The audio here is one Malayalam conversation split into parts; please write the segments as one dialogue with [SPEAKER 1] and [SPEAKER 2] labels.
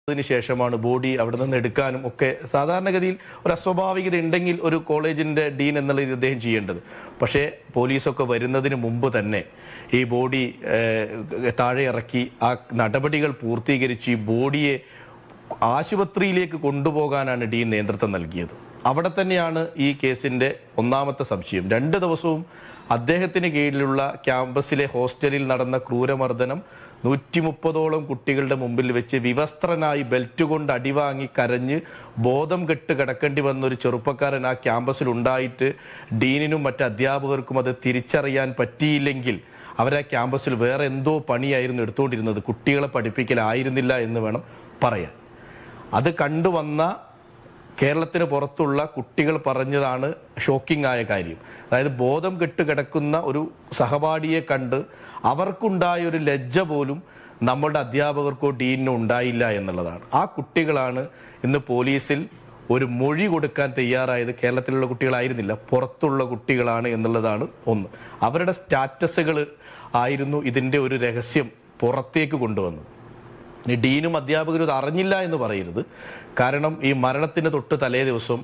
[SPEAKER 1] ശേഷമാണ് ബോഡി അവിടെ നിന്ന് എടുക്കാനും ഒക്കെ സാധാരണഗതിയിൽ ഒരു അസ്വാഭാവികത ഉണ്ടെങ്കിൽ ഒരു കോളേജിന്റെ ഡീൻ എന്നുള്ള ഇത് അദ്ദേഹം ചെയ്യേണ്ടത്. പക്ഷേ പോലീസൊക്കെ വരുന്നതിന് മുമ്പ് തന്നെ ഈ ബോഡി താഴെ ഇറക്കി ആ നടപടികൾ പൂർത്തീകരിച്ച് ഈ ബോഡിയെ ആശുപത്രിയിലേക്ക് കൊണ്ടുപോകാനാണ് ഡീൻ നേതൃത്വം നൽകിയത്. അവിടെ തന്നെയാണ് ഈ കേസിന്റെ ഒന്നാമത്തെ സംശയം. 2 ദിവസവും അദ്ദേഹത്തിന് കീഴിലുള്ള ക്യാമ്പസിലെ ഹോസ്റ്റലിൽ നടന്ന ക്രൂരമർദ്ദനം 130ഓളം കുട്ടികളുടെ മുമ്പിൽ വെച്ച് വിവസ്ത്രനായി ബെൽറ്റ് കൊണ്ട് അടിവാങ്ങി കരഞ്ഞ് ബോധം കെട്ട് കിടക്കേണ്ടി വന്ന ഒരു ചെറുപ്പക്കാരൻ ആ ക്യാമ്പസിൽ ഉണ്ടായിട്ട് ഡീനിനും മറ്റ് അധ്യാപകർക്കും അത് തിരിച്ചറിയാൻ പറ്റിയില്ലെങ്കിൽ അവരാ ക്യാമ്പസിൽ വേറെ എന്തോ പണിയായിരുന്നു എടുത്തുകൊണ്ടിരുന്നത്, കുട്ടികളെ പഠിപ്പിക്കലായിരുന്നില്ല എന്ന് വേണം പറയാൻ. അത് കണ്ടുവന്ന കേരളത്തിന് പുറത്തുള്ള കുട്ടികൾ പറഞ്ഞതാണ് ഷോക്കിംഗ് ആയ കാര്യം. അതായത് ബോധം കെട്ട് കിടക്കുന്ന ഒരു സഹപാഠിയെ കണ്ട് അവർക്കുണ്ടായ ഒരു ലജ്ജ പോലും നമ്മളുടെ അധ്യാപകർക്കോ ഡീനിനോ ഉണ്ടായില്ല എന്നുള്ളതാണ്. ആ കുട്ടികളാണ് ഇന്ന് പോലീസിൽ ഒരു മൊഴി കൊടുക്കാൻ തയ്യാറായത്. കേരളത്തിലുള്ള കുട്ടികളായിരുന്നില്ല, പുറത്തുള്ള കുട്ടികളാണ് എന്നുള്ളതാണ് ഒന്ന്. അവരുടെ സ്റ്റാറ്റസുകൾ ആയിരുന്നു ഇതിൻ്റെ ഒരു രഹസ്യം പുറത്തേക്ക് കൊണ്ടുവന്നത്. ഇനി ഡീനും അധ്യാപകരും ഇത് അറിഞ്ഞില്ല എന്ന് പറയരുത്. കാരണം ഈ മരണത്തിന് തൊട്ട് തലേ ദിവസം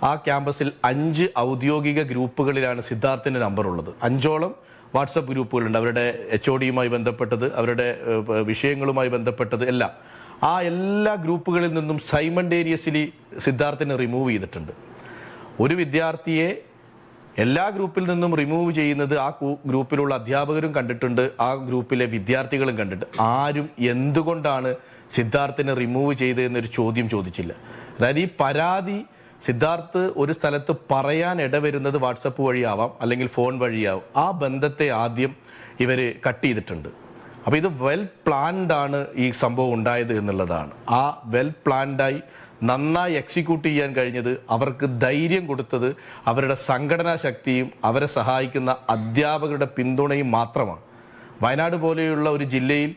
[SPEAKER 1] ആ ക്യാമ്പസിൽ 5 ഔദ്യോഗിക ഗ്രൂപ്പുകളിലാണ് സിദ്ധാർത്ഥിൻ്റെ നമ്പർ ഉള്ളത്. 5ഓളം വാട്സപ്പ് ഗ്രൂപ്പുകളുണ്ട്, അവരുടെ HOD-യുമായി ബന്ധപ്പെട്ടത്, അവരുടെ വിഷയങ്ങളുമായി ബന്ധപ്പെട്ടത് എല്ലാം. ആ എല്ലാ ഗ്രൂപ്പുകളിൽ നിന്നും സൈമൾട്ടേനിയസ്ലി സിദ്ധാർത്ഥിനെ റിമൂവ് ചെയ്തിട്ടുണ്ട്. ഒരു വിദ്യാർത്ഥിയെ എല്ലാ ഗ്രൂപ്പിൽ നിന്നും റിമൂവ് ചെയ്യുന്നത് ആ ഗ്രൂപ്പിലുള്ള അധ്യാപകരും കണ്ടിട്ടുണ്ട്, ആ ഗ്രൂപ്പിലെ വിദ്യാർത്ഥികളും കണ്ടിട്ട്. ആരും എന്തുകൊണ്ടാണ് സിദ്ധാർത്ഥിനെ റിമൂവ് ചെയ്തതെന്നൊരു ചോദ്യം ചോദിച്ചില്ല. അതായത് ഈ പരാതി സിദ്ധാർത്ഥ് ഒരു സ്ഥലത്ത് പറയാൻ ഇടവരുന്നത് വാട്സപ്പ് വഴിയാവാം, അല്ലെങ്കിൽ ഫോൺ വഴിയാവും. ആ ബന്ധത്തെ ആദ്യം ഇവർ കട്ട് ചെയ്തിട്ടുണ്ട്. അപ്പോൾ ഇത് വെൽ പ്ലാൻഡ് ആണ് ഈ സംഭവം ഉണ്ടായത് എന്നുള്ളതാണ്. ആ വെൽ പ്ലാൻഡായി നന്നായി എക്സിക്യൂട്ട് ചെയ്യാൻ കഴിഞ്ഞത്, അവർക്ക് ധൈര്യം കൊടുത്തത് അവരുടെ സംഘടനാ ശക്തിയും അവരെ സഹായിക്കുന്ന അധ്യാപകരുടെ പിന്തുണയും മാത്രമാണ്. വയനാട് പോലെയുള്ള ഒരു ജില്ലയിൽ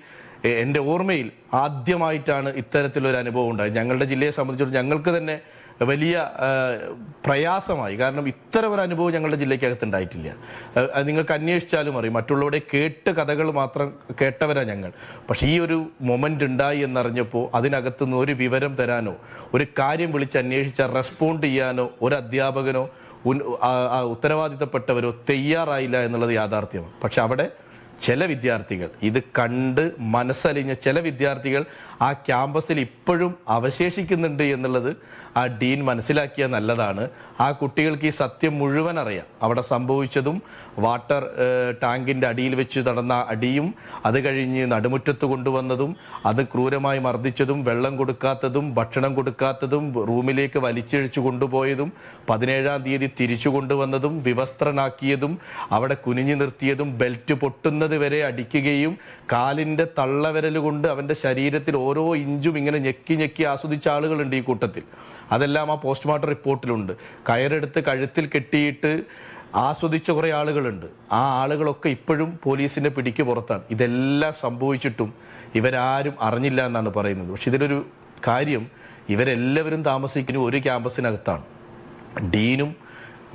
[SPEAKER 1] എൻ്റെ ഓർമ്മയിൽ ആദ്യമായിട്ടാണ് ഇത്തരത്തിലൊരു അനുഭവം ഉണ്ടായത്. ഞങ്ങളുടെ ജില്ലയെ സംബന്ധിച്ചിടത്തോളം ഞങ്ങൾക്ക് തന്നെ വലിയ പ്രയാസമായി. കാരണം ഇത്തരം ഒരു അനുഭവം ഞങ്ങളുടെ ജില്ലയ്ക്കകത്ത് ഉണ്ടായിട്ടില്ല. നിങ്ങൾക്ക് അന്വേഷിച്ചാലും അറിയും, മറ്റുള്ളവരുടെ കേട്ട് കഥകൾ മാത്രം കേട്ടവരാ ഞങ്ങൾ. പക്ഷേ ഈ ഒരു മൊമെൻ്റ് ഉണ്ടായി എന്നറിഞ്ഞപ്പോൾ അതിനകത്തുനിന്ന് ഒരു വിവരം തരാനോ ഒരു കാര്യം വിളിച്ച് അന്വേഷിച്ചാൽ റെസ്പോണ്ട് ചെയ്യാനോ ഒരു അധ്യാപകനോ ഉത്തരവാദിത്തപ്പെട്ടവരോ തയ്യാറായില്ല എന്നുള്ളത് യാഥാർത്ഥ്യമാണ്. പക്ഷെ അവിടെ ചില വിദ്യാർത്ഥികൾ ഇത് കണ്ട് മനസ്സലിഞ്ഞ ചില വിദ്യാർത്ഥികൾ ആ ക്യാമ്പസിൽ ഇപ്പോഴും അവശേഷിക്കുന്നുണ്ട് എന്നുള്ളത് ആ ഡീൻ മനസ്സിലാക്കിയ നല്ലതാണ്. ആ കുട്ടികൾക്ക് ഈ സത്യം മുഴുവൻ അറിയാം. അവിടെ സംഭവിച്ചതും വാട്ടർ ടാങ്കിൻ്റെ അടിയിൽ വെച്ച് നടന്ന അടിയും, അത് കഴിഞ്ഞ് നടുമുറ്റത്ത് കൊണ്ടുവന്നതും, അത് ക്രൂരമായി മർദ്ദിച്ചതും, വെള്ളം കൊടുക്കാത്തതും, ഭക്ഷണം കൊടുക്കാത്തതും, റൂമിലേക്ക് വലിച്ചിഴച്ചു കൊണ്ടുപോയതും, 17-ാം തീയതി തിരിച്ചു കൊണ്ടുവന്നതും, വിവസ്ത്രനാക്കിയതും, അവിടെ കുനിഞ്ഞു നിർത്തിയതും, ബെൽറ്റ് പൊട്ടുന്നത് വരെ അടിക്കുകയും കാലിൻ്റെ തള്ളവിരൽ കൊണ്ട് അവൻ്റെ ശരീരത്തിൽ ഓരോ ഇഞ്ചും ഇങ്ങനെ ഞെക്കി ഞെക്കി ആസ്വദിച്ച ആളുകളുണ്ട് ഈ കൂട്ടത്തിൽ. അതെല്ലാം ആ പോസ്റ്റ്മോർട്ടം റിപ്പോർട്ടിലുണ്ട്. കയറെടുത്ത് കഴുത്തിൽ കെട്ടിയിട്ട് ആസ്വദിച്ച കുറേ ആളുകളുണ്ട്. ആ ആളുകളൊക്കെ ഇപ്പോഴും പോലീസിൻ്റെ പിടിക്ക് പുറത്താണ്. ഇതെല്ലാം സംഭവിച്ചിട്ടും ഇവരാരും അറിഞ്ഞില്ല എന്നാണ് പറയുന്നത്. പക്ഷെ ഇതിലൊരു കാര്യം, ഇവരെല്ലാവരും താമസിക്കുന്ന ഒരു ക്യാമ്പസിനകത്താണ്. ഡീനും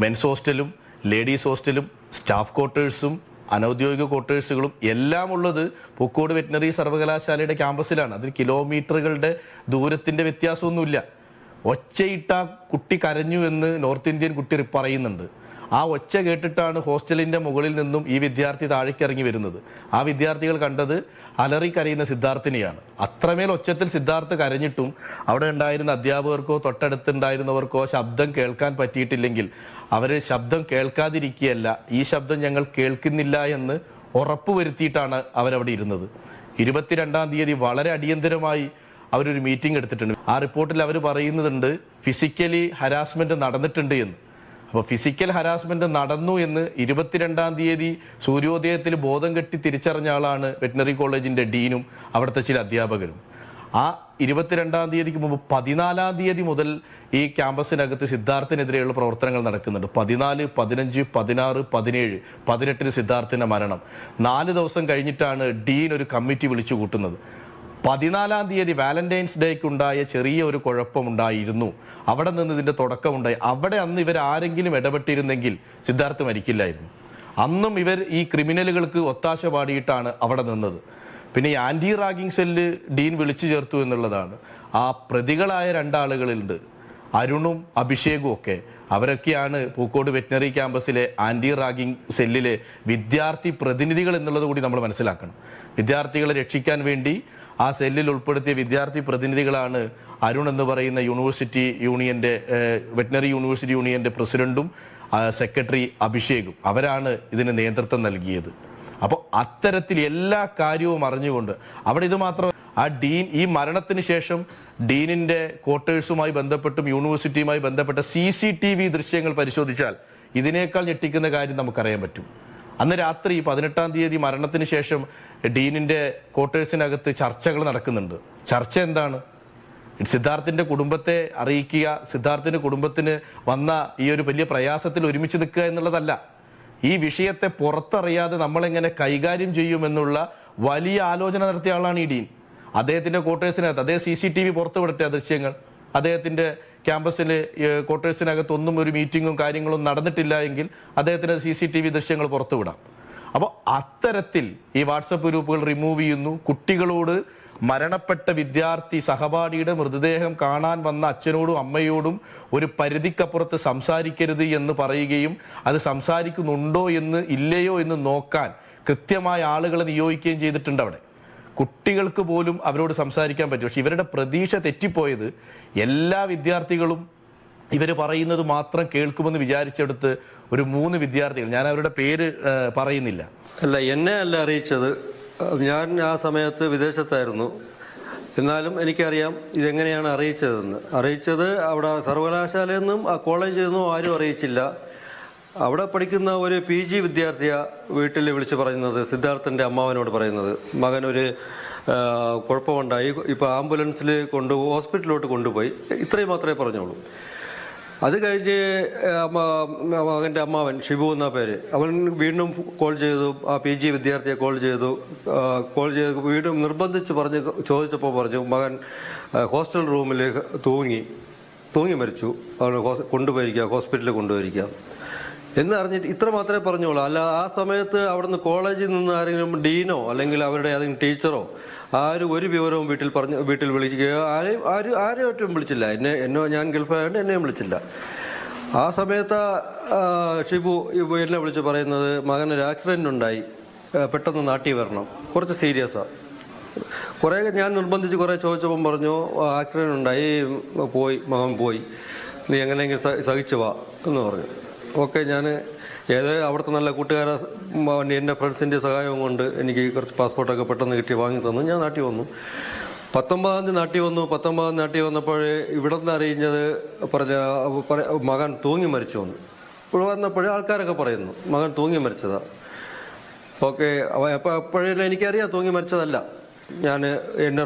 [SPEAKER 1] മെൻസ് ഹോസ്റ്റലും ലേഡീസ് ഹോസ്റ്റലും സ്റ്റാഫ് ക്വാർട്ടേഴ്സും അനൗദ്യോഗിക ക്വാർട്ടേഴ്സുകളും എല്ലാം ഉള്ളത് പൂക്കോട് വെറ്റിനറി സർവകലാശാലയുടെ ക്യാമ്പസിലാണ്. അതിൽ കിലോമീറ്ററുകളുടെ ദൂരത്തിൻ്റെ വ്യത്യാസമൊന്നുമില്ല. ഒച്ചയിട്ട കുട്ടി കരഞ്ഞു എന്ന് നോർത്ത് ഇന്ത്യൻ കുട്ടി പറയുന്നുണ്ട്. ആ ഒച്ച കേട്ടിട്ടാണ് ഹോസ്റ്റലിൻ്റെ മുകളിൽ നിന്നും ഈ വിദ്യാർത്ഥി താഴേക്ക് ഇറങ്ങി വരുന്നത്. ആ വിദ്യാർത്ഥികൾ കണ്ടത് അലറി കരയുന്ന സിദ്ധാർത്ഥിനെയാണ്. അത്രമേൽ ഒച്ചത്തിൽ സിദ്ധാർത്ഥ് കരഞ്ഞിട്ടും അവിടെ ഉണ്ടായിരുന്ന അധ്യാപകർക്കോ തൊട്ടടുത്തുണ്ടായിരുന്നവർക്കോ ശബ്ദം കേൾക്കാൻ പറ്റിയിട്ടില്ലെങ്കിൽ അവർ ശബ്ദം കേൾക്കാതിരിക്കുകയല്ല, ഈ ശബ്ദം ഞങ്ങൾ കേൾക്കുന്നില്ല എന്ന് ഉറപ്പുവരുത്തിയിട്ടാണ് അവരവിടെ ഇരുന്നത്. 22-ാം തീയതി വളരെ അടിയന്തരമായി അവരൊരു മീറ്റിംഗ് എടുത്തിട്ടുണ്ട്. ആ റിപ്പോർട്ടിൽ അവർ പറയുന്നുണ്ട് ഫിസിക്കലി ഹരാസ്മെൻറ്റ് നടന്നിട്ടുണ്ട് എന്ന്. അപ്പോൾ ഫിസിക്കൽ ഹരാസ്മെൻറ്റ് നടന്നു എന്ന് 22-ാം തീയതി സൂര്യോദയത്തിൽ ബോധം കെട്ടി തിരിച്ചറിഞ്ഞ ആളാണ് വെറ്റിനറി കോളേജിൻ്റെ ഡീനും അവിടുത്തെ ചില അധ്യാപകരും. ആ 22-ാം തീയതിക്ക് മുമ്പ് 14-ാം തീയതി മുതൽ ഈ ക്യാമ്പസിനകത്ത് സിദ്ധാർത്ഥിനെതിരെയുള്ള പ്രവർത്തനങ്ങൾ നടക്കുന്നുണ്ട്. 14, 15, 16, 17, 18 സിദ്ധാർത്ഥിൻ്റെ മരണം. 4 ദിവസം കഴിഞ്ഞിട്ടാണ് ഡീൻ ഒരു കമ്മിറ്റി വിളിച്ചു കൂട്ടുന്നത്. 14-ാം തീയതി വാലന്റൈൻസ് ഡേക്കുണ്ടായ ചെറിയ ഒരു കുഴപ്പമുണ്ടായിരുന്നു. അവിടെ നിന്ന് ഇതിൻ്റെ തുടക്കമുണ്ടായി. അവിടെ അന്ന് ഇവരാരെങ്കിലും ഇടപെട്ടിരുന്നെങ്കിൽ സിദ്ധാർത്ഥ് മരിക്കില്ലായിരുന്നു. അന്നും ഇവർ ഈ ക്രിമിനലുകൾക്ക് ഒത്താശ പാടിയിട്ടാണ് അവിടെ നിന്നത്. പിന്നെ ഈ ആന്റി റാഗിംഗ് സെല്ല് ഡീൻ വിളിച്ചു ചേർത്തു എന്നുള്ളതാണ്. ആ പ്രതികളായ രണ്ടാളുകളുണ്ട്, അരുണും അഭിഷേകും ഒക്കെ. അവരൊക്കെയാണ് പൂക്കോട് വെറ്റിനറി ക്യാമ്പസിലെ ആന്റി റാഗിംഗ് സെല്ലിലെ വിദ്യാർത്ഥി പ്രതിനിധികൾ എന്നുള്ളത് കൂടി നമ്മൾ മനസ്സിലാക്കണം. വിദ്യാർത്ഥികളെ രക്ഷിക്കാൻ വേണ്ടി ആ സെല്ലിൽ ഉൾപ്പെടുത്തിയ വിദ്യാർത്ഥി പ്രതിനിധികളാണ് അരുൺ എന്ന് പറയുന്ന യൂണിവേഴ്സിറ്റി യൂണിയന്റെ വെറ്റിനറി യൂണിവേഴ്സിറ്റി യൂണിയന്റെ പ്രസിഡന്റും സെക്രട്ടറി അഭിഷേകും. അവരാണ് ഇതിന് നേതൃത്വം നൽകിയത്. അപ്പോൾ അത്തരത്തിൽ എല്ലാ കാര്യവും അറിഞ്ഞുകൊണ്ട് അവിടെ ഇത് മാത്രം, ആ ഡീൻ ഈ മരണത്തിന് ശേഷം ഡീനിന്റെ ക്വാർട്ടേഴ്സുമായി ബന്ധപ്പെട്ടും യൂണിവേഴ്സിറ്റിയുമായി ബന്ധപ്പെട്ട CCTV ദൃശ്യങ്ങൾ പരിശോധിച്ചാൽ ഇതിനേക്കാൾ ഞെട്ടിക്കുന്ന കാര്യം നമുക്കറിയാൻ പറ്റും. അന്ന് രാത്രി 18-ാം തീയതി മരണത്തിന് ശേഷം ഡീനിന്റെ ക്വാർട്ടേഴ്സിനകത്ത് ചർച്ചകൾ നടക്കുന്നുണ്ട്. ചർച്ച എന്താണ്? സിദ്ധാർത്ഥിന്റെ കുടുംബത്തെ അറിയിക്കുക, സിദ്ധാർത്ഥിന്റെ കുടുംബത്തിന് വന്ന ഈ ഒരു വലിയ പ്രയാസത്തിൽ ഒരുമിച്ച് നിൽക്കുക എന്നുള്ളതല്ല. ഈ വിഷയത്തെ പുറത്തറിയാതെ നമ്മളെങ്ങനെ കൈകാര്യം ചെയ്യുമെന്നുള്ള വലിയ ആലോചന നടത്തിയ ആളാണ് ഈ ഡീൻ. അദ്ദേഹത്തിന്റെ ക്വാർട്ടേഴ്സിനകത്ത് അദ്ദേഹം CCTV പുറത്തുവിടട്ടെ ദൃശ്യങ്ങൾ. അദ്ദേഹത്തിന്റെ ക്യാമ്പസിൽ ക്വാർട്ടേഴ്സിനകത്ത് ഒന്നും ഒരു മീറ്റിങ്ങും കാര്യങ്ങളും നടന്നിട്ടില്ല എങ്കിൽ അദ്ദേഹത്തിന്റെ CCTV ദൃശ്യങ്ങൾ പുറത്തുവിടാം. അപ്പോൾ അത്തരത്തിൽ ഈ വാട്സപ്പ് ഗ്രൂപ്പുകൾ റിമൂവ് ചെയ്യുന്നു. കുട്ടികളോട് മരണപ്പെട്ട വിദ്യാർത്ഥി സഹപാഠിയുടെ മൃതദേഹം കാണാൻ വന്ന അച്ഛനോടും അമ്മയോടും ഒരു പരിധിക്കപ്പുറത്ത് സംസാരിക്കരുത് എന്ന് പറയുകയും അത് സംസാരിക്കുന്നുണ്ടോ എന്ന് ഇല്ലയോ എന്ന് നോക്കാൻ കൃത്യമായ ആളുകളെ നിയോഗിക്കുകയും ചെയ്തിട്ടുണ്ട്. അവിടെ കുട്ടികൾക്ക് പോലും അവരോട് സംസാരിക്കാൻ പറ്റും. പക്ഷെ ഇവരുടെ പ്രതീക്ഷ തെറ്റിപ്പോയത് എല്ലാ വിദ്യാർത്ഥികളും ഇവർ പറയുന്നത് മാത്രം കേൾക്കുമെന്ന് വിചാരിച്ചെടുത്ത് ഒരു 3 വിദ്യാർത്ഥികൾ, ഞാൻ അവരുടെ പേര് പറയുന്നില്ല.
[SPEAKER 2] അല്ല, എന്നെ അല്ല അറിയിച്ചത്. ഞാൻ ആ സമയത്ത് വിദേശത്തായിരുന്നു. എന്നാലും എനിക്കറിയാം ഇതെങ്ങനെയാണ് അറിയിച്ചത് അവിടെ സർവകലാശാലയിൽ നിന്നും ആ കോളേജിൽ നിന്നും ആരും അറിയിച്ചില്ല. അവിടെ പഠിക്കുന്ന ഒരു PG വിദ്യാർത്ഥിയ വീട്ടിൽ വിളിച്ച് പറയുന്നത്, സിദ്ധാർത്ഥൻ്റെ അമ്മാവനോട് പറയുന്നത്, മകനൊരു കുഴപ്പമുണ്ടായി, ഇപ്പോൾ ആംബുലൻസിൽ ഹോസ്പിറ്റലിലോട്ട് കൊണ്ടുപോയി. ഇത്രയും മാത്രമേ പറഞ്ഞോളൂ. അത് കഴിഞ്ഞ് മകൻ്റെ അമ്മാവൻ ഷിബു എന്ന പേര്, അവൻ വീണ്ടും കോൾ ചെയ്തു. ആ PG വിദ്യാർത്ഥിയെ കോൾ ചെയ്ത് വീണ്ടും നിർബന്ധിച്ച് ചോദിച്ചപ്പോൾ പറഞ്ഞു മകൻ ഹോസ്റ്റൽ റൂമിൽ തൂങ്ങി മരിച്ചു, അവൻ ഹോസ്പിറ്റലിൽ കൊണ്ടുപോയിരിക്കുക എന്ന് അറിഞ്ഞിട്ട് ഇത്ര മാത്രമേ പറഞ്ഞോളൂ. അല്ല, ആ സമയത്ത് അവിടുന്ന് കോളേജിൽ നിന്ന് ആരെങ്കിലും ഡീനോ അല്ലെങ്കിൽ അവരുടെ ഏതെങ്കിലും ടീച്ചറോ ആരും ഒരു വിവരവും വീട്ടിൽ വിളിക്കുകയോ ആരെയും വിളിച്ചില്ല. ഞാൻ ഗൾഫായതുകൊണ്ട് എന്നെയും വിളിച്ചില്ല. ആ സമയത്ത് ഷിബു എന്നെ വിളിച്ച് പറയുന്നത് മകനൊരു ആക്സിഡൻ്റ് ഉണ്ടായി, പെട്ടെന്ന് നാട്ടിൽ വരണം, കുറച്ച് സീരിയസാണ്. കുറേ ഞാൻ നിർബന്ധിച്ച് കുറേ ചോദിച്ചപ്പം പറഞ്ഞു ആക്സിഡൻ്റ് ഉണ്ടായി, മകൻ പോയി, നീ എങ്ങനെയെങ്കിലും സഹിച്ചു വാ എന്ന് പറഞ്ഞു. ഓക്കെ, ഞാൻ അവിടുത്തെ നല്ല കൂട്ടുകാരെ എൻ്റെ ഫ്രണ്ട്സിൻ്റെ സഹായവും കൊണ്ട് എനിക്ക് കുറച്ച് പാസ്പോർട്ടൊക്കെ പെട്ടെന്ന് വാങ്ങി തന്നു. ഞാൻ നാട്ടിൽ വന്നു. 19-ാം തീയതി നാട്ടിൽ വന്നപ്പോൾ ഇവിടെ നിന്ന് അറിയുന്നത് മകൻ തൂങ്ങി മരിച്ചു വന്നു. ഇവിടെ വന്നപ്പോഴേ ആൾക്കാരൊക്കെ പറയുന്നു മകൻ തൂങ്ങി മരിച്ചതാണ്. ഓക്കെ, അപ്പോഴേ എനിക്കറിയാം തൂങ്ങി മരിച്ചതല്ല. ഞാൻ എൻ്റെ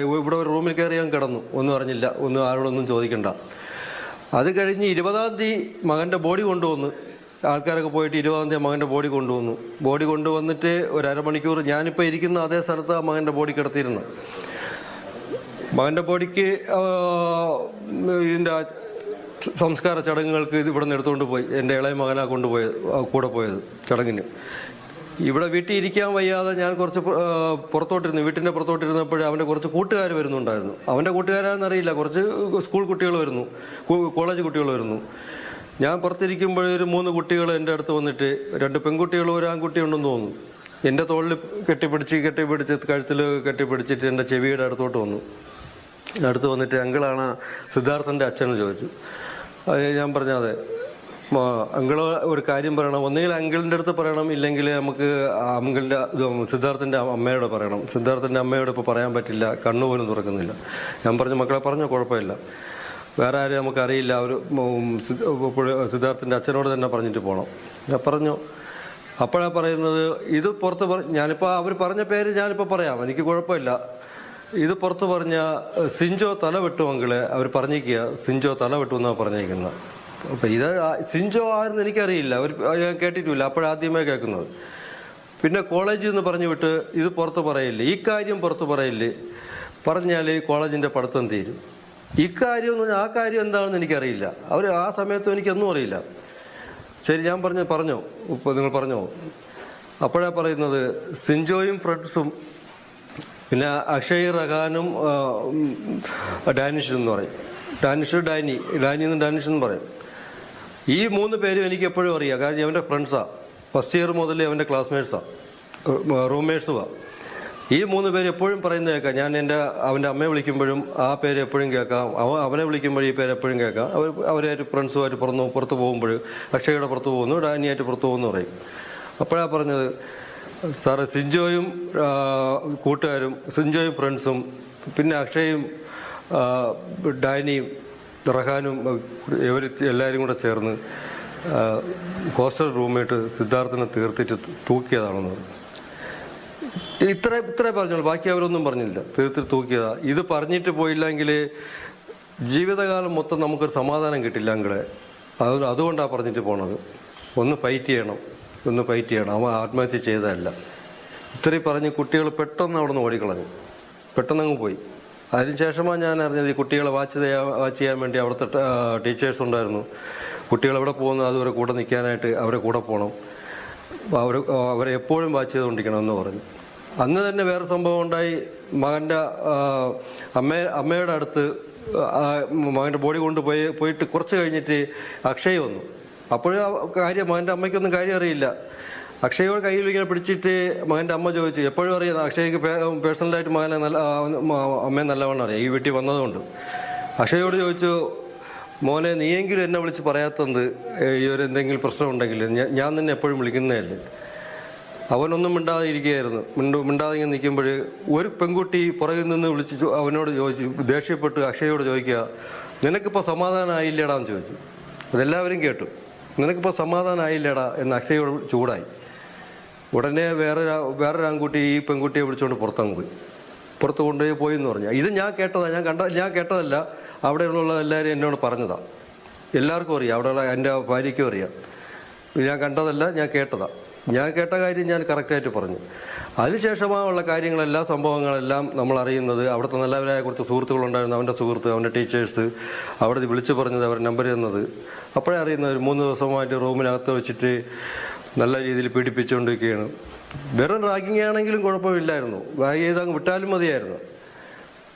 [SPEAKER 2] ഇവിടെ ഒരു റൂമിൽ കയറി ഞാൻ കിടന്നു, ഒന്നും അറിഞ്ഞില്ല, ആരോടൊന്നും ചോദിക്കണ്ട. അത് കഴിഞ്ഞ് 20-ാം തീയതി മകൻ്റെ ബോഡി കൊണ്ടുവന്നു. ആൾക്കാരൊക്കെ പോയിട്ട് 20-ാം തീയതി മകൻ്റെ ബോഡി കൊണ്ടുവന്നിട്ട് ഒരു അരമണിക്കൂർ ഞാനിപ്പോൾ ഇരിക്കുന്ന അതേ സ്ഥലത്ത് മകൻ്റെ ബോഡി കിടത്തിയിരുന്നു. മകൻ്റെ ബോഡിക്ക് ഇതിൻ്റെ സംസ്കാര ചടങ്ങുകൾക്ക് ഇവിടെ നിന്ന് എടുത്തുകൊണ്ട് പോയി. എൻ്റെ ഇളയ മകനാണ് കൂടെ പോയത് ചടങ്ങിന്. ഇവിടെ വീട്ടിൽ ഇരിക്കാൻ വയ്യാതെ ഞാൻ കുറച്ച് വീട്ടിൻ്റെ പുറത്തോട്ടിരുന്നപ്പോൾ അവൻ്റെ കുറച്ച് കൂട്ടുകാർ വരുന്നുണ്ടായിരുന്നു. അവൻ്റെ കൂട്ടുകാരാണെന്നറിയില്ല, കുറച്ച് സ്കൂൾ കുട്ടികൾ വരുന്നു, കോളേജ് കുട്ടികൾ വരുന്നു. ഞാൻ പുറത്തിരിക്കുമ്പോൾ ഒരു 3 കുട്ടികൾ എൻ്റെ അടുത്ത് വന്നിട്ട്, 2 പെൺകുട്ടികളും ഒരു ആൺകുട്ടി ഉണ്ടെന്ന് തോന്നുന്നു, എൻ്റെ തോളിൽ കെട്ടിപ്പിടിച്ച് കഴുത്തിൽ കെട്ടിപ്പിടിച്ചിട്ട് എൻ്റെ ചെവിയുടെ അടുത്തോട്ട് വന്നു. അടുത്ത് വന്നിട്ട് അങ്കിളാണ് സിദ്ധാർത്ഥൻ്റെ അച്ഛനെന്ന് ചോദിച്ചു. ഞാൻ പറഞ്ഞു അതെ. അങ്കിള് ഒരു കാര്യം പറയണം, ഒന്നുകിൽ അങ്കിളിൻ്റെ അടുത്ത് പറയണം, ഇല്ലെങ്കിൽ നമുക്ക് സിദ്ധാർത്ഥൻ്റെ അമ്മയോട് പറയണം. സിദ്ധാർത്ഥൻ്റെ അമ്മയോട് ഇപ്പോൾ പറയാൻ പറ്റില്ല, കണ്ണുപോലും തുറക്കുന്നില്ല. ഞാൻ പറഞ്ഞു മക്കളെ പറഞ്ഞോ, കുഴപ്പമില്ല, വേറെ ആരും നമുക്കറിയില്ല, സിദ്ധാർത്ഥൻ്റെ അച്ഛനോട് തന്നെ പറഞ്ഞിട്ട് പോകണം. ഞാൻ പറഞ്ഞു. അപ്പോഴാണ് പറയുന്നത് ഇത് പുറത്ത് ഞാനിപ്പോൾ അവർ പറഞ്ഞ പേര് ഞാനിപ്പോൾ പറയാം, എനിക്ക് കുഴപ്പമില്ല. ഇത് പുറത്ത് പറഞ്ഞ സിഞ്ചോ തല വെട്ടു അങ്കിളെ അവർ പറഞ്ഞിരിക്കുക, സിഞ്ചോ തല വെട്ടു എന്നാണ് പറഞ്ഞിരിക്കുന്നത്. അപ്പം ഇത് സിഞ്ചോ ആരെന്ന് എനിക്കറിയില്ല, ഞാൻ കേട്ടിട്ടില്ല, അപ്പോഴാദ്യമേ കേൾക്കുന്നത്. പിന്നെ കോളേജിൽ നിന്ന് പറഞ്ഞു വിട്ട് ഇത് പുറത്ത് പറയില്ലേ, ഈ കാര്യം പുറത്ത് പറയില്ലേ, പറഞ്ഞാൽ കോളേജിൻ്റെ പഠിത്തം തീരും. ഇക്കാര്യം എന്ന് പറഞ്ഞാൽ ആ കാര്യം എന്താണെന്ന് എനിക്കറിയില്ല. അവർ ആ സമയത്തും എനിക്കൊന്നും അറിയില്ല. ശരി, ഞാൻ പറഞ്ഞോ, ഇപ്പോൾ നിങ്ങൾ പറഞ്ഞോ. അപ്പോഴാണ് പറയുന്നത് സിഞ്ചോയും ഫ്രണ്ട്സും പിന്നെ അക്ഷയ്, റഹാനും ഡാനിഷ് എന്ന് പറയും. ഡാനി എന്ന് ഡാനിഷ് എന്ന് പറയും. ഈ 3 പേരും എനിക്ക് എപ്പോഴും അറിയാം. കാരണം അവൻ്റെ ഫ്രണ്ട്സാണ്. ഫസ്റ്റ് ഇയർ മുതൽ അവൻ്റെ ക്ലാസ്മേറ്റ്സാണ്, റൂംമേറ്റ്സുമാണ്. ഈ 3 പേര് എപ്പോഴും പറയുന്നത് കേൾക്കാം. ഞാൻ അവൻ്റെ അമ്മയെ വിളിക്കുമ്പോഴും ആ പേര് എപ്പോഴും കേൾക്കാം, അവനെ വിളിക്കുമ്പോഴും ഈ പേര് എപ്പോഴും കേൾക്കാം. അവരായിട്ട് ഫ്രണ്ട്സുമായിട്ട് പുറത്ത് പോകുമ്പോൾ അക്ഷയയുടെ പുറത്ത് പോകുന്നു, ഡാനിയായിട്ട് പുറത്ത് പോകുന്നു പറയും. അപ്പോഴാണ് പറഞ്ഞത്, സാറ് സിൻജോയും കൂട്ടുകാരും, സിൻജോയും ഫ്രണ്ട്സും, പിന്നെ അക്ഷയും ഡാനിയും റഹാനും ഇവർ എല്ലാവരും കൂടെ ചേർന്ന് ഹോസ്റ്റൽ റൂമിട്ട് സിദ്ധാർത്ഥനെ തീർത്തിട്ട് തൂക്കിയതാണെന്ന് പറഞ്ഞു. ഇത്രേ പറഞ്ഞോളൂ, ബാക്കി അവരൊന്നും പറഞ്ഞില്ല. തീർത്തിട്ട് തൂക്കിയതാ. ഇത് പറഞ്ഞിട്ട് പോയില്ലെങ്കിൽ ജീവിതകാലം മൊത്തം നമുക്കൊരു സമാധാനം കിട്ടില്ല അങ്ങളെ. അതുകൊണ്ടാണ് പറഞ്ഞിട്ട് പോണത്. ഒന്ന് ഫൈറ്റ് ചെയ്യണം. അവൻ ആത്മഹത്യ ചെയ്തതല്ല. ഇത്രയും പറഞ്ഞ് കുട്ടികൾ പെട്ടെന്ന് അവിടെ നിന്ന് ഓടിക്കളഞ്ഞു, പെട്ടെന്നങ്ങ് പോയി. അതിനുശേഷമാണ് ഞാൻ അറിഞ്ഞത് ഈ കുട്ടികളെ വാച്ച് ചെയ്യാൻ വേണ്ടി അവിടുത്തെ ടീച്ചേഴ്സ് ഉണ്ടായിരുന്നു. കുട്ടികൾ എവിടെ പോകുന്നു അതുവരെ കൂടെ നിൽക്കാനായിട്ട് അവരെ കൂടെ പോകണം, അവരെ എപ്പോഴും വാച്ച് ചെയ്തുകൊണ്ടിരിക്കണം എന്ന് പറഞ്ഞു. അന്ന് തന്നെ വേറെ സംഭവം ഉണ്ടായി. മകൻ്റെ അമ്മയുടെ അടുത്ത് മകൻ്റെ ബോഡി പോയിട്ട് കുറച്ച് കഴിഞ്ഞിട്ട് അക്ഷയ് വന്നു. അപ്പോഴും മകൻ്റെ അമ്മയ്ക്കൊന്നും കാര്യം അറിയില്ല. അക്ഷയോട് കയ്യിൽ ഇങ്ങനെ പിടിച്ചിട്ട് മകൻ്റെ അമ്മ ചോദിച്ചു, എപ്പോഴും അറിയാം അക്ഷയ്ക്ക് പേഴ്സണലായിട്ട് മകനെ അമ്മയെ നല്ലവണ്ണം അറിയാം, ഈ വീട്ടിൽ വന്നതുകൊണ്ട്. അക്ഷയോട് ചോദിച്ചു, മോനെ നീയെങ്കിലും എന്നെ വിളിച്ച് പറയാത്തത് ഈ ഒരു എന്തെങ്കിലും പ്രശ്നം ഉണ്ടെങ്കിൽ ഞാൻ നിന്നെ എപ്പോഴും വിളിക്കുന്നതല്ലേ. അവനൊന്നും മിണ്ടാതെ ഇരിക്കുകയായിരുന്നു. മിണ്ടാതെ ഇങ്ങനെ നിൽക്കുമ്പോൾ ഒരു പെൺകുട്ടി പുറകിൽ നിന്ന് വിളിച്ച് അവനോട് ചോദിച്ചു, ദേഷ്യപ്പെട്ട് അക്ഷയോട് ചോദിക്കുക, നിനക്കിപ്പോൾ സമാധാനം ആയില്ലേടാന്ന് ചോദിച്ചു. അതെല്ലാവരും കേട്ടു. നിനക്കിപ്പോൾ സമാധാനം ആയില്ലേടാ എന്ന് അക്ഷയോട് ചൂടായി. ഉടനെ വേറൊരു ആൺകുട്ടി ഈ പെൺകുട്ടിയെ വിളിച്ചുകൊണ്ട് പുറത്ത് കൊണ്ടുപോയി എന്ന് പറഞ്ഞു. ഇത് ഞാൻ കേട്ടതല്ല, അവിടെയുള്ള എല്ലാവരും എന്നോട് പറഞ്ഞതാണ്. എല്ലാവർക്കും അറിയാം, അവിടെയുള്ള എൻ്റെ ഭാര്യയ്ക്കും അറിയാം. ഞാൻ കണ്ടതല്ല, ഞാൻ കേട്ടതാണ്. ഞാൻ കേട്ട കാര്യം ഞാൻ കറക്റ്റായിട്ട് പറഞ്ഞു. അതിനുശേഷമുള്ള കാര്യങ്ങളെല്ലാം, സംഭവങ്ങളെല്ലാം നമ്മൾ അറിയുന്നത്. അവിടുത്തെ നല്ലവരായ കുറച്ച് സുഹൃത്തുക്കളുണ്ടായിരുന്നു, അവൻ്റെ സുഹൃത്ത്, അവൻ്റെ ടീച്ചേഴ്സ് അവിടെ വിളിച്ചു പറഞ്ഞത്, അവർ നമ്പർ തന്നത്. അപ്പോഴേ അറിയുന്നത് 3 ദിവസമായിട്ട് റൂമിനകത്ത് വെച്ചിട്ട് നല്ല രീതിയിൽ പീഡിപ്പിച്ചുകൊണ്ടിരിക്കുകയാണ്. വെറും റാഗിങ് ആണെങ്കിലും കുഴപ്പമില്ലായിരുന്നു, റാഗ് ചെയ്ത് അങ്ങ് വിട്ടാലും മതിയായിരുന്നു.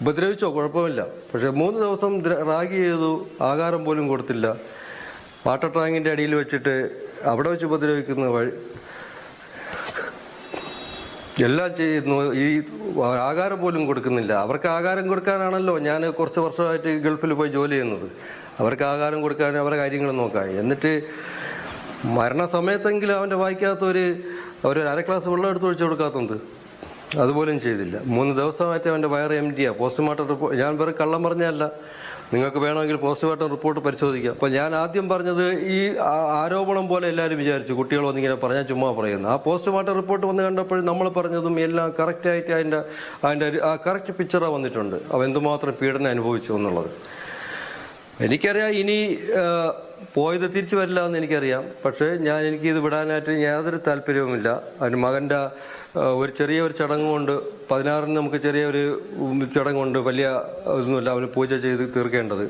[SPEAKER 2] ഉപദ്രവിച്ചോ കുഴപ്പമില്ല. പക്ഷെ 3 ദിവസം റാഗ് ചെയ്തു, ആഹാരം പോലും കൊടുത്തില്ല. വാട്ടർ ടാങ്കിൻ്റെ അടിയിൽ വെച്ചിട്ട് അവിടെ വെച്ച് ഉപദ്രവിക്കുന്ന വഴി എല്ലാം ചെയ്യുന്നു. ഈ ആഹാരം പോലും കൊടുക്കുന്നില്ല. അവർക്ക് ആഹാരം കൊടുക്കാനാണല്ലോ ഞാൻ കുറച്ച് വർഷമായിട്ട് ഗൾഫിൽ പോയി ജോലി ചെയ്യുന്നത്. അവർക്ക് ആഹാരം കൊടുക്കാൻ അവരുടെ കാര്യങ്ങൾ നോക്കാം. എന്നിട്ട് മരണസമയത്തെങ്കിലും അവൻ്റെ വായിക്കാത്ത ഒരു 1/2 ഗ്ലാസ് വെള്ളം എടുത്ത് ഒഴിച്ചു കൊടുക്കാത്തത് അതുപോലും ചെയ്തില്ല. 3 ദിവസമായിട്ട് അവൻ്റെ വയറ് എംറ്റിയാണ്. പോസ്റ്റ്മോർട്ടം റിപ്പോർട്ട് ഞാൻ വേറെ കള്ളം പറഞ്ഞല്ല, നിങ്ങൾക്ക് വേണമെങ്കിൽ പോസ്റ്റ്മോർട്ടം റിപ്പോർട്ട് പരിശോധിക്കാം. അപ്പോൾ ഞാൻ ആദ്യം പറഞ്ഞത് ഈ ആരോപണം പോലെ എല്ലാവരും വിചാരിച്ചു കുട്ടികൾ വന്നിങ്ങനെ പറഞ്ഞാൽ ചുമ്മാ പറയുന്നത്. ആ പോസ്റ്റ്മോർട്ടം റിപ്പോർട്ട് വന്ന് കണ്ടപ്പോഴും നമ്മൾ പറഞ്ഞതും എല്ലാം കറക്റ്റായിട്ട് അതിൻ്റെ ആ കറക്റ്റ് പിക്ചറാണ് വന്നിട്ടുണ്ട്, അവൻ എന്തുമാത്രം പീഡനം അനുഭവിച്ചു എന്നുള്ളത്. എനിക്കറിയാം ഇനി പോയത് തിരിച്ചു വരില്ല എന്ന് എനിക്കറിയാം. പക്ഷേ എനിക്കിത് വിടാനായിട്ട് യാതൊരു താല്പര്യവുമില്ല. അതിന് മകൻ്റെ ചെറിയൊരു ചടങ്ങുകൊണ്ട് 16-ന് നമുക്ക് ചെറിയൊരു ചടങ്ങുണ്ട്, വലിയ ഇതൊന്നുമില്ല, അവന് പൂജ ചെയ്ത് തീർക്കേണ്ടത്.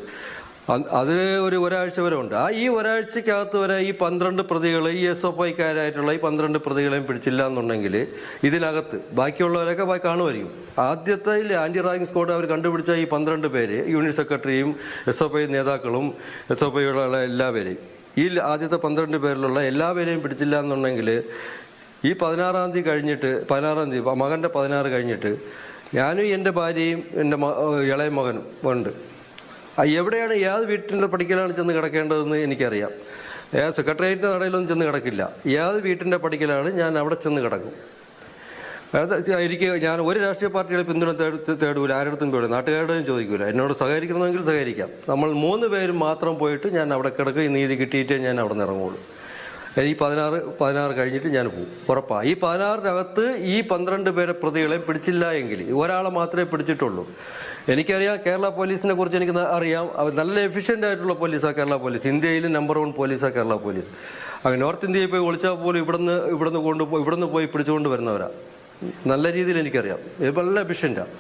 [SPEAKER 2] അത് ഒരാഴ്ച വരെ ഉണ്ട്. ഈ ഒരാഴ്ചക്കകത്ത് വരെ ഈ 12 പ്രതികൾ, ഈ SFIക്കാരായിട്ടുള്ള ഈ 12 പ്രതികളെയും പിടിച്ചില്ല എന്നുണ്ടെങ്കിൽ ഇതിനകത്ത് ബാക്കിയുള്ളവരൊക്കെ കാണുമായിരിക്കും. ആദ്യത്തെ ആൻറ്റി റാഗിങ് സ്ക്വാഡ് അവർ കണ്ടുപിടിച്ച ഈ 12 പേര്, യൂണിറ്റ് സെക്രട്ടറിയും SFI നേതാക്കളും SFIയുള്ള എല്ലാവരെയും, ഈ ആദ്യത്തെ 12 പേരിലുള്ള എല്ലാവരെയും പിടിച്ചില്ല എന്നുണ്ടെങ്കിൽ ഈ 16-ാം തീയതി കഴിഞ്ഞിട്ട്, 16-ാം തീയതി മകൻ്റെ 16 കഴിഞ്ഞിട്ട് ഞാനും എൻ്റെ ഭാര്യയും എൻ്റെ ഇളയ മകനും ഉണ്ട്. എവിടെയാണ് ഏത് വീട്ടിൻ്റെ പടിക്കലാണ് ചെന്ന് കിടക്കേണ്ടതെന്ന് എനിക്കറിയാം. സെക്രട്ടേറിയറ്റിൻ്റെ നടയിലൊന്നും ചെന്ന് കിടക്കില്ല. ഏത് വീട്ടിൻ്റെ പടിക്കലാണ് ഞാൻ അവിടെ ചെന്ന് കിടക്കും. ഞാൻ ഒരു രാഷ്ട്രീയ പാർട്ടികളെ പിന്തുണ തേടൂല, ആരുടെടുത്തും പോയില്ല, നാട്ടുകാരുടെയും ചോദിക്കൂല. എന്നോട് സഹകരിക്കണമെങ്കിൽ സഹകരിക്കാം. നമ്മൾ 3 പേരും മാത്രം പോയിട്ട് ഞാൻ അവിടെ കിടക്കും. ഈ നീതി കിട്ടിയിട്ടേ ഞാൻ അവിടെ നിന്ന് ഇറങ്ങുള്ളൂ. ഈ 16 കഴിഞ്ഞിട്ട് ഞാൻ പോകും, ഉറപ്പാണ്. ഈ 16-നകത്ത് ഈ 12 പേരെ പ്രതികളെ പിടിച്ചില്ല എങ്കിൽ ഒരാളെ മാത്രമേ പിടിച്ചിട്ടുള്ളൂ. എനിക്കറിയാം കേരള പോലീസിനെ കുറിച്ച് എനിക്ക് അറിയാം. അവർ നല്ല എഫിഷ്യൻ്റ് ആയിട്ടുള്ള പോലീസാണ് കേരള പോലീസ്. ഇന്ത്യയിൽ നമ്പർ 1 പോലീസാണ് കേരള പോലീസ്. അങ്ങനെ നോർത്ത് ഇന്ത്യയിൽ പോയി ഒളിച്ചാൽ പോലും ഇവിടുന്ന് പോയി പിടിച്ചുകൊണ്ട് വരുന്നവരാ. നല്ല രീതിയിൽ എനിക്കറിയാം. നല്ല എഫിഷ്യൻ്റാണ്.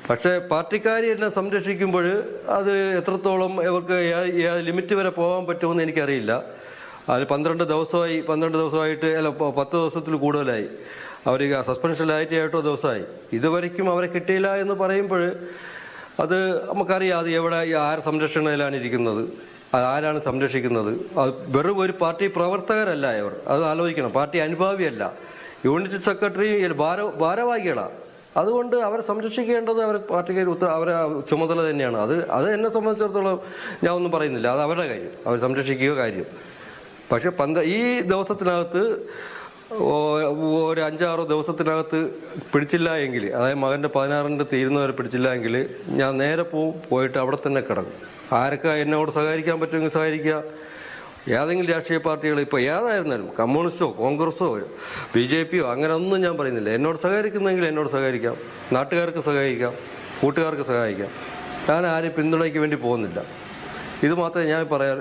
[SPEAKER 2] പക്ഷേ പാർട്ടിക്കാർ എന്നെ സംരക്ഷിക്കുമ്പോൾ അത് എത്രത്തോളം ഇവർക്ക് ലിമിറ്റ് വരെ പോകാൻ പറ്റുമെന്ന് എനിക്കറിയില്ല. അതിൽ 12 ദിവസമായിട്ട് 10 ദിവസത്തിൽ കൂടുതലായി. അവർ സസ്പെൻഷനിലായിട്ട് 7 ദിവസമായി. ഇതുവരെയ്ക്കും അവരെ കിട്ടിയില്ല എന്ന് പറയുമ്പോൾ അത് നമുക്കറിയാം അത് എവിടെ ആര് സംരക്ഷണയിലാണ് ഇരിക്കുന്നത്, ആരാണ് സംരക്ഷിക്കുന്നത്. അത് വെറും ഒരു പാർട്ടി പ്രവർത്തകരല്ല അവർ, അത് ആലോചിക്കണം. പാർട്ടി അനുഭാവിയല്ല, യൂണിറ്റ് സെക്രട്ടറി ഭാരവാഹികളാണ്. അതുകൊണ്ട് അവരെ സംരക്ഷിക്കേണ്ടത് അവർ പാർട്ടിക്കാർ അവരെ ചുമതല തന്നെയാണ്. അത് എന്നെ സംബന്ധിച്ചിടത്തോളം ഞാൻ ഒന്നും പറയുന്നില്ല, അത് അവരുടെ കാര്യം, അവർ സംരക്ഷിക്കുക കാര്യം. പക്ഷെ ഈ ദിവസത്തിനകത്ത് ഒരു 5-6 ദിവസത്തിനകത്ത് പിടിച്ചില്ല എങ്കിൽ, അതായത് മകൻ്റെ 16 തീരുന്നവരെ പിടിച്ചില്ല എങ്കിൽ ഞാൻ നേരെ പോയിട്ട് അവിടെ തന്നെ കിടക്കും. ആരൊക്കെ എന്നോട് സഹകരിക്കാൻ പറ്റുമെങ്കിൽ സഹകരിക്കുക. ഏതെങ്കിലും രാഷ്ട്രീയ പാർട്ടികൾ ഇപ്പോൾ ഏതായിരുന്നാലും, കമ്മ്യൂണിസ്റ്റോ കോൺഗ്രസോ BJPയോ അങ്ങനെ ഒന്നും ഞാൻ പറയുന്നില്ല. എന്നോട് സഹകരിക്കുന്നെങ്കിൽ എന്നോട് സഹകരിക്കാം, നാട്ടുകാർക്ക് സഹകരിക്കാം, കൂട്ടുകാർക്ക് സഹായിക്കാം. ഞാൻ ആരും പിന്തുണയ്ക്ക് വേണ്ടി പോകുന്നില്ല. ഇത് മാത്രമേ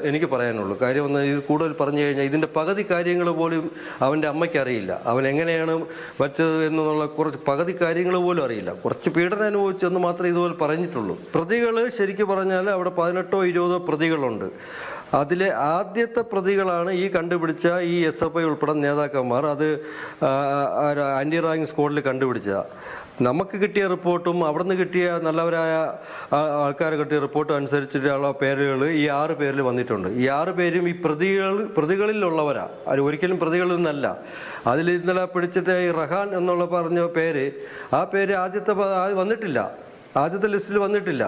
[SPEAKER 2] എനിക്ക് പറയാനുള്ളൂ. കാര്യം ഒന്ന് ഇത് കൂടുതൽ പറഞ്ഞു കഴിഞ്ഞാൽ ഇതിൻ്റെ പകുതി കാര്യങ്ങൾ പോലും അവൻ്റെ അമ്മയ്ക്ക് അറിയില്ല. അവൻ എങ്ങനെയാണ് വച്ചത് എന്നുള്ള കുറച്ച് പകുതി കാര്യങ്ങൾ പോലും അറിയില്ല. കുറച്ച് പീഡനം അനുഭവിച്ചെന്ന് മാത്രമേ ഇതുപോലെ പറഞ്ഞിട്ടുള്ളൂ. പ്രതികൾ ശരിക്കും പറഞ്ഞാൽ അവിടെ 18 or 20 പ്രതികളുണ്ട്. അതിലെ ആദ്യത്തെ പ്രതികളാണ് ഈ കണ്ടുപിടിച്ച ഈ SFI ഉൾപ്പെടെ നേതാക്കന്മാർ. അത് ആൻറ്റി റാങ്കിങ് സ്ക്വാഡിൽ കണ്ടുപിടിച്ചതാണ്. നമുക്ക് കിട്ടിയ റിപ്പോർട്ടും അവിടുന്ന് കിട്ടിയ നല്ലവരായ ആൾക്കാർ കിട്ടിയ റിപ്പോർട്ടും അനുസരിച്ചിട്ടുള്ള പേരുകൾ ഈ 6 പേരിൽ വന്നിട്ടുണ്ട്. ഈ 6 പേരും ഈ പ്രതികളിലുള്ളവരാണ്. അത് ഒരിക്കലും പ്രതികളിൽ നിന്നല്ല. അതിൽ ഇന്നലെ പിടിച്ചിട്ട് ഈ റഹാൻ എന്നുള്ള പറഞ്ഞ പേര്, ആ പേര് വന്നിട്ടില്ല, ആദ്യത്തെ ലിസ്റ്റിൽ വന്നിട്ടില്ല.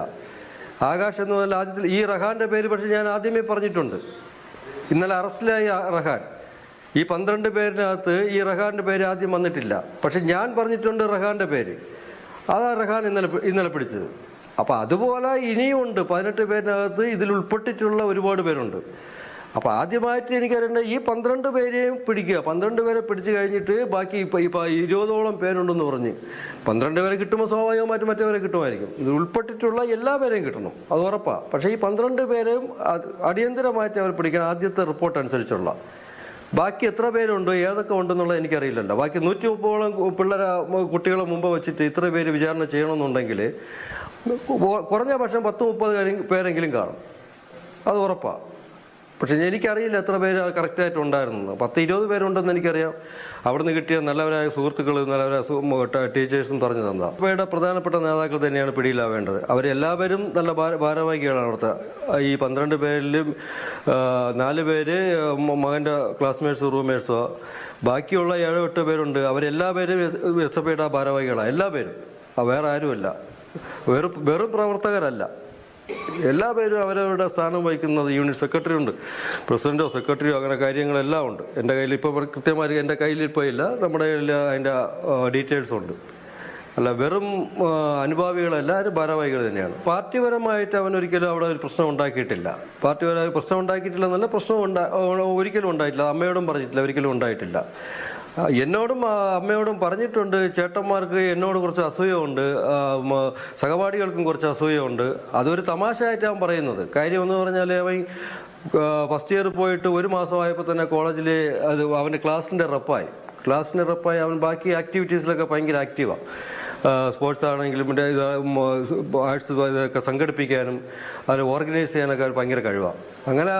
[SPEAKER 2] ആകാശ് എന്ന് പറഞ്ഞാൽ ആദ്യത്തിൽ ഈ റഹാന്റെ പേര് പക്ഷെ ഞാൻ ആദ്യമേ പറഞ്ഞിട്ടുണ്ട്. ഇന്നലെ അറസ്റ്റിലായ റഹാൻ, ഈ 12 പേരിനകത്ത് ഈ റഹാന്റെ പേര് ആദ്യം വന്നിട്ടില്ല. പക്ഷെ ഞാൻ പറഞ്ഞിട്ടുണ്ട് റഹാന്റെ പേര്. അതാ റഹാൻ ഇന്നലെ പിടിച്ചത്. അപ്പം അതുപോലെ ഇനിയുമുണ്ട് 18 പേരിനകത്ത് ഇതിൽ ഉൾപ്പെട്ടിട്ടുള്ള ഒരുപാട് പേരുണ്ട്. അപ്പോൾ ആദ്യമായിട്ട് എനിക്കറിയേണ്ട ഈ 12 പേരെയും പിടിക്കുക. 12 പേരെ പിടിച്ചു കഴിഞ്ഞിട്ട് ബാക്കി ഇപ്പോൾ 20ഓളം പേരുണ്ടെന്ന് പറഞ്ഞ് 12 പേരെ കിട്ടുമ്പോൾ സ്വാഭാവികമായിട്ട് മറ്റേവരെ കിട്ടുമായിരിക്കും. ഇത് ഉൾപ്പെട്ടിട്ടുള്ള എല്ലാ പേരെയും കിട്ടണം, അത് ഉറപ്പാണ്. പക്ഷേ ഈ 12 പേരെയും അടിയന്തരമായിട്ട് അവർ പിടിക്കണം, ആദ്യത്തെ റിപ്പോർട്ട് അനുസരിച്ചുള്ള. ബാക്കി എത്ര പേരുണ്ട്, ഏതൊക്കെ ഉണ്ടെന്നുള്ളത് എനിക്കറിയില്ലല്ലോ. ബാക്കി 130ഓളം കുട്ടികളെ മുമ്പ് വെച്ചിട്ട് ഇത്ര പേര് വിചാരണ ചെയ്യണമെന്നുണ്ടെങ്കിൽ കുറഞ്ഞ പക്ഷം 10-30 പേരെങ്കിലും കാണും, അത് ഉറപ്പാണ്. പക്ഷെ എനിക്കറിയില്ല എത്ര പേര് കറക്റ്റായിട്ട് ഉണ്ടായിരുന്നു. 10-20 പേരുണ്ടെന്ന് എനിക്കറിയാം. അവിടുന്ന് കിട്ടിയ നല്ലവരായ സുഹൃത്തുക്കൾ, നല്ലവരായ ടീച്ചേഴ്സും പറഞ്ഞു തന്നതാണ്. അവയുടെ പ്രധാനപ്പെട്ട നേതാക്കൾ തന്നെയാണ് പിടിയിലാവേണ്ടത്. അവരെല്ലാവരും നല്ല ഭാരവാഹികളാണ്. അവിടുത്തെ ഈ 12 പേരിലും 4 പേര് മകൻ്റെ ക്ലാസ്മേറ്റ്സും റൂംമേറ്റ്സും. ബാക്കിയുള്ള 7-8 പേരുണ്ട്. അവരെല്ലാവരും SFIയുടെ ഭാരവാഹികളാണ്, എല്ലാവരും. വേറെ ആരുമല്ല, വെറും പ്രവർത്തകരല്ല. എല്ലാ പേരും അവരവരുടെ സ്ഥാനം വഹിക്കുന്നത്. യൂണിറ്റ് സെക്രട്ടറി ഉണ്ട്, പ്രസിഡന്റോ സെക്രട്ടറിയോ, അങ്ങനെ കാര്യങ്ങളെല്ലാം ഉണ്ട്. എൻ്റെ കയ്യിൽ ഇപ്പോൾ കൃത്യമായി എൻ്റെ കയ്യിൽ ഇപ്പോൾ ഇല്ല, നമ്മുടെ കയ്യിൽ അതിൻ്റെ ഡീറ്റെയിൽസ് ഉണ്ട്. അല്ല, വെറും അനുഭാവികളെല്ലാവരും ഭാരവാഹികൾ തന്നെയാണ്. പാർട്ടിപരമായിട്ട് അവനൊരിക്കലും അവിടെ ഒരു പ്രശ്നം ഉണ്ടാക്കിയിട്ടില്ല. പാർട്ടിപരമായി പ്രശ്നം ഉണ്ടാക്കിയിട്ടില്ലെന്നല്ല, പ്രശ്നം ഒരിക്കലും ഉണ്ടായിട്ടില്ല. അമ്മയോടും പറഞ്ഞിട്ടില്ല, ഒരിക്കലും ഉണ്ടായിട്ടില്ല. എന്നോടും അമ്മയോടും പറഞ്ഞിട്ടുണ്ട്. ചേട്ടന്മാർക്ക് എന്നോട് കുറച്ച് അസൂയമുണ്ട്, സഹപാഠികൾക്കും കുറച്ച് അസൂയമുണ്ട്. അതൊരു തമാശയായിട്ടാണ് പറയുന്നത്. കാര്യം എന്ന് പറഞ്ഞാൽ അവൻ ഫസ്റ്റ് ഇയർ പോയിട്ട് 1 മാസമായപ്പോൾ തന്നെ കോളേജിൽ അവൻ്റെ ക്ലാസ്സിൻ്റെ റെപ്പായി. അവൻ ബാക്കി ആക്ടിവിറ്റീസിലൊക്കെ ഭയങ്കര ആക്റ്റീവാണ്. സ്പോർട്സ് ആണെങ്കിലും ആർട്സ് ഇതൊക്കെ സംഘടിപ്പിക്കാനും അത് ഓർഗനൈസ് ചെയ്യാനൊക്കെ ഭയങ്കര കഴിവാണ്. അങ്ങനെ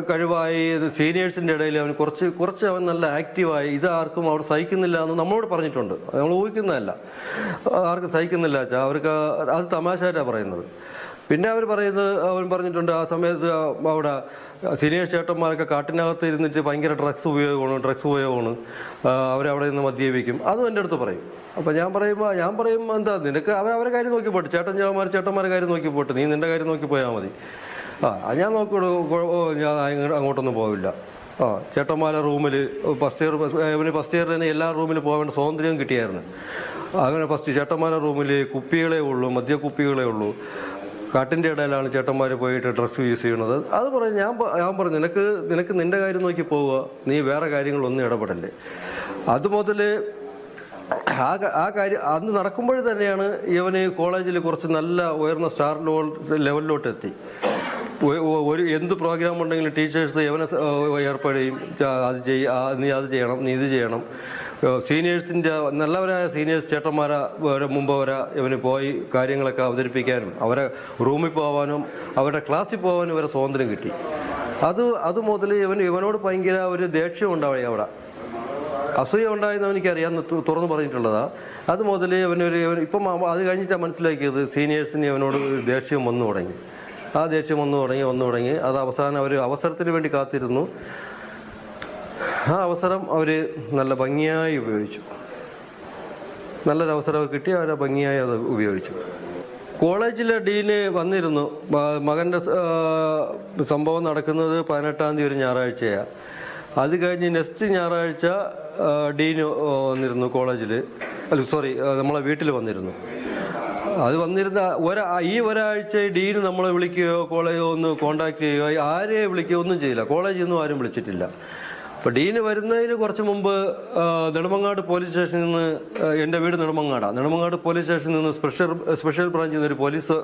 [SPEAKER 2] കഴിവായി സീനിയേഴ്സിൻ്റെ ഇടയിൽ അവൻ കുറച്ച് അവൻ നല്ല ആക്റ്റീവായി. ഇത് ആർക്കും അവർ സഹിക്കുന്നില്ല എന്ന് നമ്മളോട് പറഞ്ഞിട്ടുണ്ട്. നമ്മൾ ഊഹിക്കുന്നതല്ല, ആർക്കും സഹിക്കുന്നില്ല വെച്ചാൽ അവർക്ക് അത് തമാശയായിട്ടാണ് പറയുന്നത്. പിന്നെ അവൻ പറഞ്ഞിട്ടുണ്ട് ആ സമയത്ത് അവിടെ സീനിയർ ചേട്ടന്മാരൊക്കെ കാട്ടിനകത്ത് ഇരുന്നിട്ട് ഭയങ്കര ഡ്രഗ്സ് ഉപയോഗമാണ്, അവരവിടെ നിന്ന് മദ്യപിക്കും. അതും എൻ്റെ അടുത്ത് പറയും. അപ്പോൾ ഞാൻ പറയും എന്താ നിനക്ക് അവരെ കാര്യം നോക്കി പോട്ടെ, ചേട്ടന്മാരെ കാര്യം നോക്കി പോട്ടെ, നീ നിൻ്റെ കാര്യം നോക്കി പോയാൽ മതി. ഞാൻ നോക്കിയോളൂ, ഞാൻ അങ്ങോട്ടൊന്നും പോവില്ല. ചേട്ടന്മാരെ റൂമിൽ ഫസ്റ്റ് ഇയർ തന്നെ എല്ലാ റൂമിൽ പോകേണ്ട സ്വാതന്ത്ര്യം കിട്ടിയായിരുന്നു. അങ്ങനെ ചേട്ടന്മാരെ റൂമിൽ മദ്യക്കുപ്പികളേ ഉള്ളൂ. കാട്ടിൻ്റെ ഇടയിലാണ് ചേട്ടന്മാർ പോയിട്ട് ഡ്രഗ്സ് യൂസ് ചെയ്യണത്. അത് പറഞ്ഞ് ഞാൻ പറഞ്ഞു നിനക്ക് നിൻ്റെ കാര്യം നോക്കി പോവുക, നീ വേറെ കാര്യങ്ങളൊന്നും ഇടപെടല്ലേ. അതുമുതൽ ആ കാര്യം അന്ന് നടക്കുമ്പോൾ തന്നെയാണ് ഇവന് കോളേജിൽ കുറച്ച് നല്ല ഉയർന്ന സ്റ്റാർ ലെവലിലോട്ട് എത്തി. എന്ത് പ്രോഗ്രാം ഉണ്ടെങ്കിലും ടീച്ചേഴ്സ് ഇവനെ ഏർപ്പെടുകയും നീ അത് ചെയ്യണം, നീ ഇത് ചെയ്യണം. സീനിയേഴ്സിൻ്റെ നല്ലവരായ സീനിയേഴ്സ് ചേട്ടന്മാരെ മുമ്പ് ഇവന് പോയി കാര്യങ്ങളൊക്കെ അവതരിപ്പിക്കാനും അവരെ റൂമിൽ പോകാനും അവരുടെ ക്ലാസ്സിൽ പോകാനും ഇവരെ സ്വാതന്ത്ര്യം കിട്ടി. അത് മുതൽ ഇവനോട് ഭയങ്കര ഒരു ദേഷ്യം ഉണ്ടാവുക അവിടെ. അസൂയ ഉണ്ടായെന്ന് എനിക്കറിയാം, തുറന്നു പറഞ്ഞിട്ടുള്ളതാ. അത് മുതലേ ഇപ്പം അത് കഴിഞ്ഞിട്ടാണ് മനസ്സിലാക്കിയത് സീനിയേഴ്സിന് അവനോട് ദേഷ്യം വന്നു തുടങ്ങി. ആ ദേഷ്യം വന്നു തുടങ്ങി. അത് അവസാനം അവർ അവസരത്തിന് വേണ്ടി കാത്തിരുന്നു. ആ അവസരം അവർ നല്ല ഭംഗിയായി ഉപയോഗിച്ചു. നല്ലൊരു അവസരം കിട്ടി, അവർ ഭംഗിയായി അത് ഉപയോഗിച്ചു. കോളേജിലെ ഡീന് വന്നിരുന്നു. മകൻ്റെ സംഭവം നടക്കുന്നത് 18-ാം തീയതി ഒരു ഞായറാഴ്ചയാണ്. അത് കഴിഞ്ഞ് നെക്സ്റ്റ് ഞായറാഴ്ച ഡീന് വന്നിരുന്നു കോളേജിൽ, നമ്മളെ വീട്ടിൽ വന്നിരുന്നു. അത് വന്നിരുന്ന ഈ ഒരാഴ്ച ഡീന് നമ്മളെ വിളിക്കുകയോ കോളേജോ ഒന്ന് കോണ്ടാക്ട് ചെയ്യുകയോ ആരെയും വിളിക്കുകയോ ഒന്നും ചെയ്യില്ല. കോളേജിൽ നിന്നും ആരും വിളിച്ചിട്ടില്ല. അപ്പോൾ ഡീന് വരുന്നതിന് കുറച്ച് മുമ്പ് നെടുമങ്ങാട് പോലീസ് സ്റ്റേഷനിൽ നിന്ന്, എൻ്റെ വീട് നെടുമങ്ങാട് പോലീസ് സ്റ്റേഷനിൽ നിന്ന് സ്പെഷ്യൽ ബ്രാഞ്ചിൽ നിന്ന് ഒരു പോലീസ്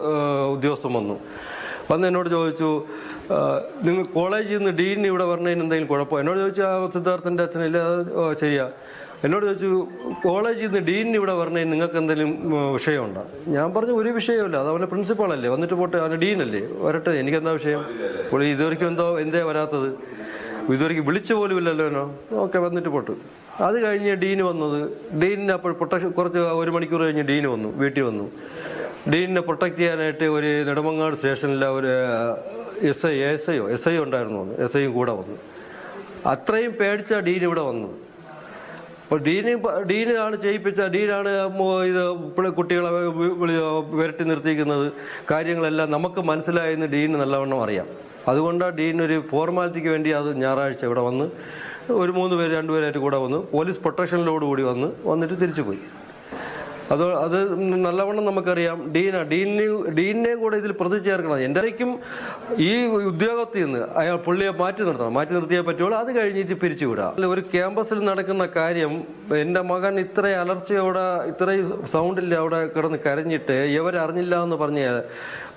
[SPEAKER 2] ഉദ്യോഗസ്ഥൻ വന്ന് എന്നോട് ചോദിച്ചു, നിങ്ങൾ കോളേജിൽ നിന്ന് ഡീൻ ഇവിടെ വരണതിന് എന്തെങ്കിലും കുഴപ്പം? എന്നോട് ചോദിച്ചു, സിദ്ധാർത്ഥൻ്റെ അച്ഛനില്ല. ശരിയാ. എന്നോട് ചോദിച്ചു, കോളേജിൽ നിന്ന് ഡീൻ ഇവിടെ വരണതിന് നിങ്ങൾക്ക് എന്തെങ്കിലും വിഷയമുണ്ടോ? ഞാൻ പറഞ്ഞു, ഒരു വിഷയമില്ല, അത് അവൻ്റെ പ്രിൻസിപ്പാളല്ലേ, വന്നിട്ട് പോട്ടെ, അവൻ്റെ ഡീനല്ലേ, വരട്ടെ, എനിക്കെന്താ വിഷയം? പുള്ളി ഇതുവരെയ്ക്കും എന്തേ വരാത്തത്? ഇതുവരെയ്ക്ക് വിളിച്ചു പോലും ഇല്ലല്ലോ. ഓക്കെ, വന്നിട്ട് പോട്ട്. അത് കഴിഞ്ഞ് ഡീന് വന്നത്, ഡീനിന് അപ്പോൾ കുറച്ച് 1 മണിക്കൂർ കഴിഞ്ഞ് ഡീന് വന്നു, വീട്ടിൽ വന്നു. ഡീനിനെ പ്രൊട്ടക്ട് ചെയ്യാനായിട്ട് ഒരു നെടുമങ്ങാട് സ്റ്റേഷനിലെ ഒരു എസ് ഐ ഉണ്ടായിരുന്നു. എസ് ഐയും കൂടെ വന്നു. അത്രയും പേടിച്ച ഡീൻ ഇവിടെ വന്നു. അപ്പോൾ ഡീനാണ് ചെയ്യിപ്പിച്ച, ഡീനാണ് ഇത് കുട്ടികളെ വിരട്ടി നിർത്തിയിരിക്കുന്നത്. കാര്യങ്ങളെല്ലാം നമുക്ക് മനസ്സിലായെന്ന് ഡീന് നല്ലവണ്ണം അറിയാം. അതുകൊണ്ടാണ് ഡീനൊരു ഫോർമാലിറ്റിക്ക് വേണ്ടി അത് ഞായറാഴ്ച ഇവിടെ വന്ന് ഒരു 3 പേര് 2 പേരായിട്ട് കൂടെ വന്നു. പോലീസ് പ്രൊട്ടക്ഷനിലോടുകൂടി വന്നിട്ട് തിരിച്ചു പോയി. അത് നല്ലവണ്ണം നമുക്കറിയാം. ഡീനിനെ കൂടെ ഇതിൽ പ്രതി ചേർക്കണം. എൻ്റെക്കും ഈ ഉദ്യോഗത്തിൽ നിന്ന് പുള്ളിയെ മാറ്റി നിർത്തിയേ പറ്റുള്ളൂ. അത് കഴിഞ്ഞിട്ട് പിരിച്ചുവിടുക. ഒരു ക്യാമ്പസിൽ നടക്കുന്ന കാര്യം, എൻ്റെ മകൻ ഇത്ര അലർച്ചയോടെ ഇത്രയും സൗണ്ടിൽ അവിടെ കിടന്ന് കരഞ്ഞിട്ട് ഇവരറിഞ്ഞില്ല എന്ന് പറഞ്ഞാൽ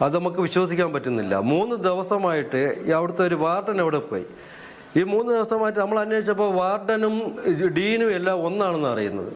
[SPEAKER 2] അത് നമുക്ക് വിശ്വസിക്കാൻ പറ്റുന്നില്ല. 3 ദിവസമായിട്ട് അവിടുത്തെ ഒരു വാർഡൻ അവിടെ പോയി. ഈ 3 ദിവസമായിട്ട് നമ്മൾ അന്വേഷിച്ചപ്പോൾ വാർഡനും ഡീനും എല്ലാം ഒന്നാണെന്ന് അറിയുന്നത്.